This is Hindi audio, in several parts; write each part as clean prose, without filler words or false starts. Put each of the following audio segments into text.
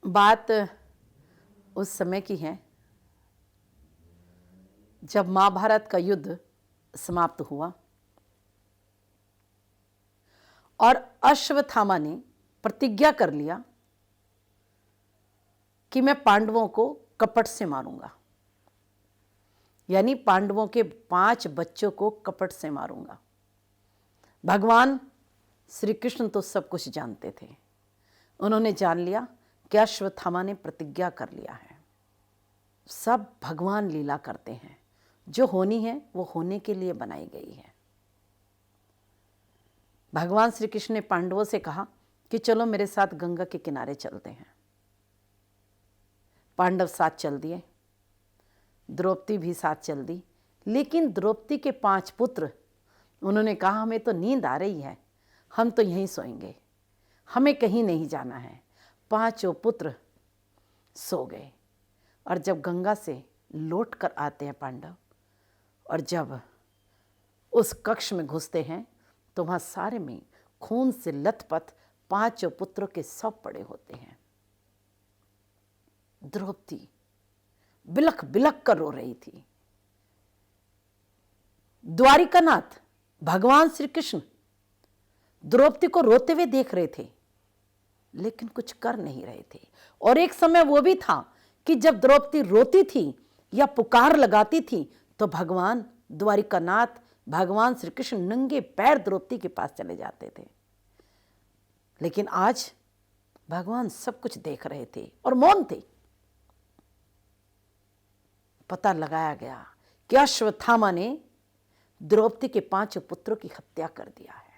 बात उस समय की है जब महाभारत का युद्ध समाप्त हुआ और अश्वत्थामा ने प्रतिज्ञा कर लिया कि मैं पांडवों को कपट से मारूंगा, यानी पांडवों के 5 बच्चों को कपट से मारूंगा। भगवान श्री कृष्ण तो सब कुछ जानते थे। उन्होंने जान लिया कि अश्वत्थामा ने प्रतिज्ञा कर लिया है। सब भगवान लीला करते हैं, जो होनी है वो होने के लिए बनाई गई है। भगवान श्री कृष्ण ने पांडवों से कहा कि चलो मेरे साथ गंगा के किनारे चलते हैं। पांडव साथ चल दिए, द्रौपदी भी साथ चल दी। लेकिन द्रौपदी के 5 पुत्र, उन्होंने कहा हमें तो नींद आ रही है, हम तो यहीं सोएंगे, हमें कहीं नहीं जाना है। 5 पुत्र सो गए। और जब गंगा से लौट कर आते हैं पांडव, और जब उस कक्ष में घुसते हैं तो वहाँ सारे में खून से लथपथ 5 पुत्रों के शव पड़े होते हैं। द्रौपदी बिलख बिलख कर रो रही थी। द्वारिकानाथ भगवान श्री कृष्ण द्रौपदी को रोते हुए देख रहे थे, लेकिन कुछ कर नहीं रहे थे। और एक समय वो भी था कि जब द्रौपदी रोती थी या पुकार लगाती थी तो भगवान द्वारिकानाथ भगवान श्री कृष्ण नंगे पैर द्रौपदी के पास चले जाते थे। लेकिन आज भगवान सब कुछ देख रहे थे और मौन थे। पता लगाया गया कि अश्वत्थामा ने द्रौपदी के 5 पुत्रों की हत्या कर दिया है।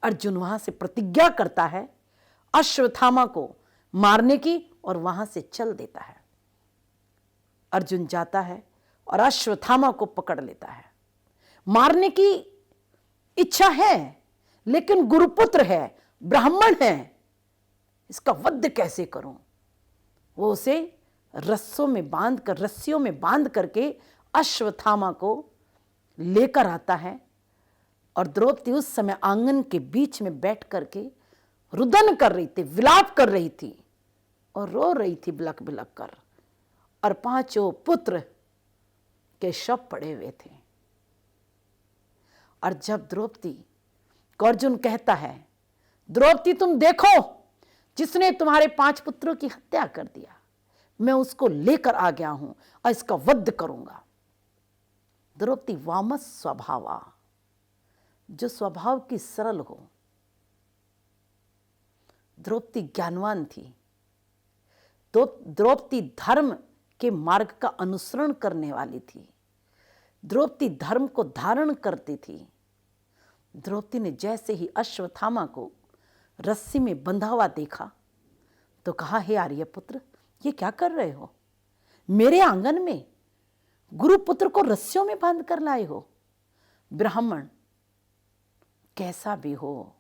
अर्जुन वहां से प्रतिज्ञा करता है अश्वत्थामा को मारने की और वहां से चल देता है। अर्जुन जाता है और अश्वत्थामा को पकड़ लेता है। मारने की इच्छा है, लेकिन गुरुपुत्र है, ब्राह्मण है, इसका वध कैसे करूं? वो उसे रस्सियों में बांध करके अश्वत्थामा को लेकर आता है। और द्रौपदी उस समय आंगन के बीच में बैठ करके रुदन कर रही थी, विलाप कर रही थी और रो रही थी बिलख बिलख कर। और 5 पुत्र के शव पड़े हुए थे। और जब द्रौपदी को अर्जुन कहता है, द्रौपदी तुम देखो, जिसने तुम्हारे 5 पुत्रों की हत्या कर दिया, मैं उसको लेकर आ गया हूं और इसका वध करूंगा। द्रौपदी वामस स्वभावा, जो स्वभाव की सरल हो। द्रौपदी ज्ञानवान थी। तो द्रौपदी धर्म के मार्ग का अनुसरण करने वाली थी। द्रौपदी धर्म को धारण करती थी। द्रौपदी ने जैसे ही अश्वत्थामा को रस्सी में बंधा हुआ देखा तो कहा, हे आर्यपुत्र, ये क्या कर रहे हो? मेरे आंगन में गुरुपुत्र को रस्सियों में बांध कर लाए हो। ब्राह्मण कैसा भी हो,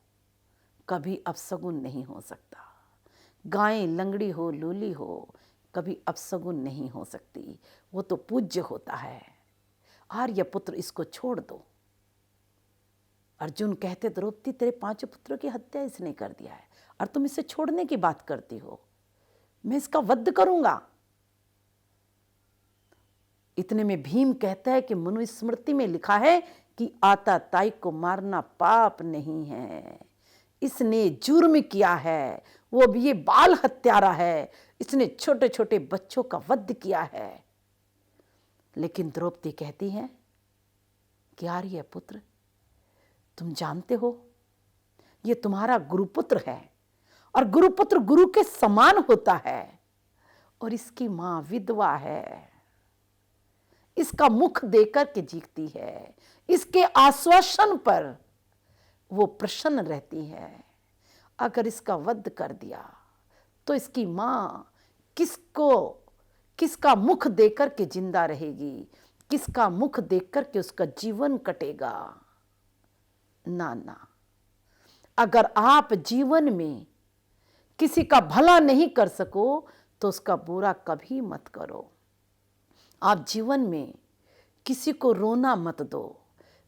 कभी अपशगुन नहीं हो सकता। गाय लंगड़ी हो, लूली हो, कभी अपशगुन नहीं हो सकती। वो तो पूज्य होता है। आर्यपुत्र, इसको छोड़ दो। अर्जुन कहते, द्रौपदी तेरे 5 पुत्रों की हत्या इसने कर दिया है और तुम इसे छोड़ने की बात करती हो। मैं इसका वध करूंगा। इतने में भीम कहता है कि मनुस्मृति में लिखा है कि आताताई को मारना पाप नहीं है। इसने जुर्म किया है, वो भी ये बाल हत्यारा है। इसने छोटे छोटे बच्चों का वध किया है। लेकिन द्रौपदी कहती है कि आर्य पुत्र, तुम जानते हो ये तुम्हारा गुरुपुत्र है और गुरुपुत्र गुरु के समान होता है। और इसकी मां विधवा है, इसका मुख देकर के जीतती है, इसके आश्वासन पर वो प्रसन्न रहती है। अगर इसका वध कर दिया तो इसकी मां किसका मुख देकर के जिंदा रहेगी, किसका मुख देकर के उसका जीवन कटेगा? ना ना, अगर आप जीवन में किसी का भला नहीं कर सको तो उसका बुरा कभी मत करो। आप जीवन में किसी को रोना मत दो,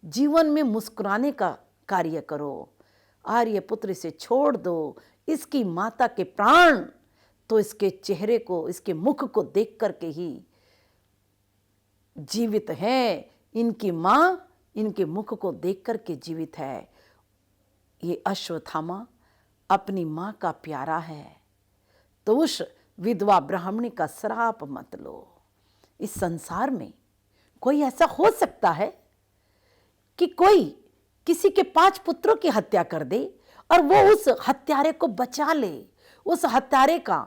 जीवन में मुस्कुराने का कार्य करो। आर्यपुत्र, इसे छोड़ दो, इसकी माता के प्राण तो इसके चेहरे को, इसके मुख को देख करके ही जीवित है। इनकी माँ इनके मुख को देख करके जीवित है। ये अश्वत्थामा अपनी माँ का प्यारा है, तो उस विधवा ब्राह्मणी का श्राप मत लो। इस संसार में कोई ऐसा हो सकता है कि कोई किसी के 5 पुत्रों की हत्या कर दे और वो उस हत्यारे को बचा ले, उस हत्यारे का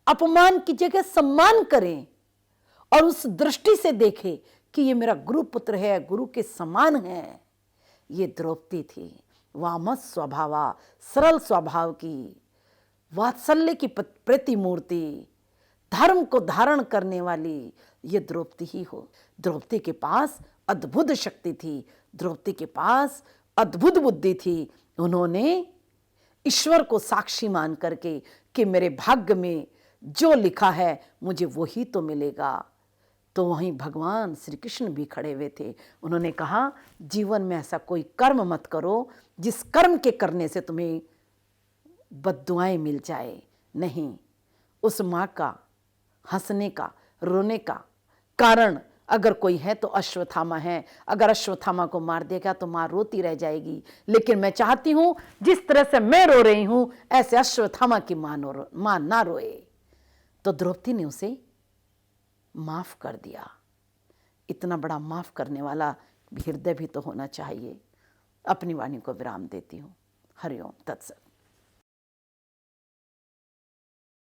अपमान की जगह सम्मान करे और उस दृष्टि से देखे कि ये मेरा गुरु पुत्र है, गुरु के समान है। ये द्रौपदी थी, वामस स्वभावा, सरल स्वभाव की, वात्सल्य की प्रतिमूर्ति, धर्म को धारण करने वाली ये द्रौपदी ही हो। द्रौपदी के पास अद्भुत शक्ति थी, द्रौपदी के पास अद्भुत बुद्धि थी। उन्होंने ईश्वर को साक्षी मान करके कि मेरे भाग्य में जो लिखा है मुझे वही तो मिलेगा। तो वहीं भगवान श्री कृष्ण भी खड़े हुए थे। उन्होंने कहा, जीवन में ऐसा कोई कर्म मत करो जिस कर्म के करने से तुम्हें बद्दुआएं मिल जाए। नहीं, उस माँ का हंसने का, रोने का कारण अगर कोई है तो अश्वत्थामा है। अगर अश्वत्थामा को मार देगा तो माँ रोती रह जाएगी। लेकिन मैं चाहती हूं जिस तरह से मैं रो रही हूं ऐसे अश्वत्थामा की माँ ना रोए। तो द्रौपदी ने उसे माफ कर दिया। इतना बड़ा माफ करने वाला हृदय भी तो होना चाहिए। अपनी वाणी को विराम देती हूँ। हरिओम तत्सत।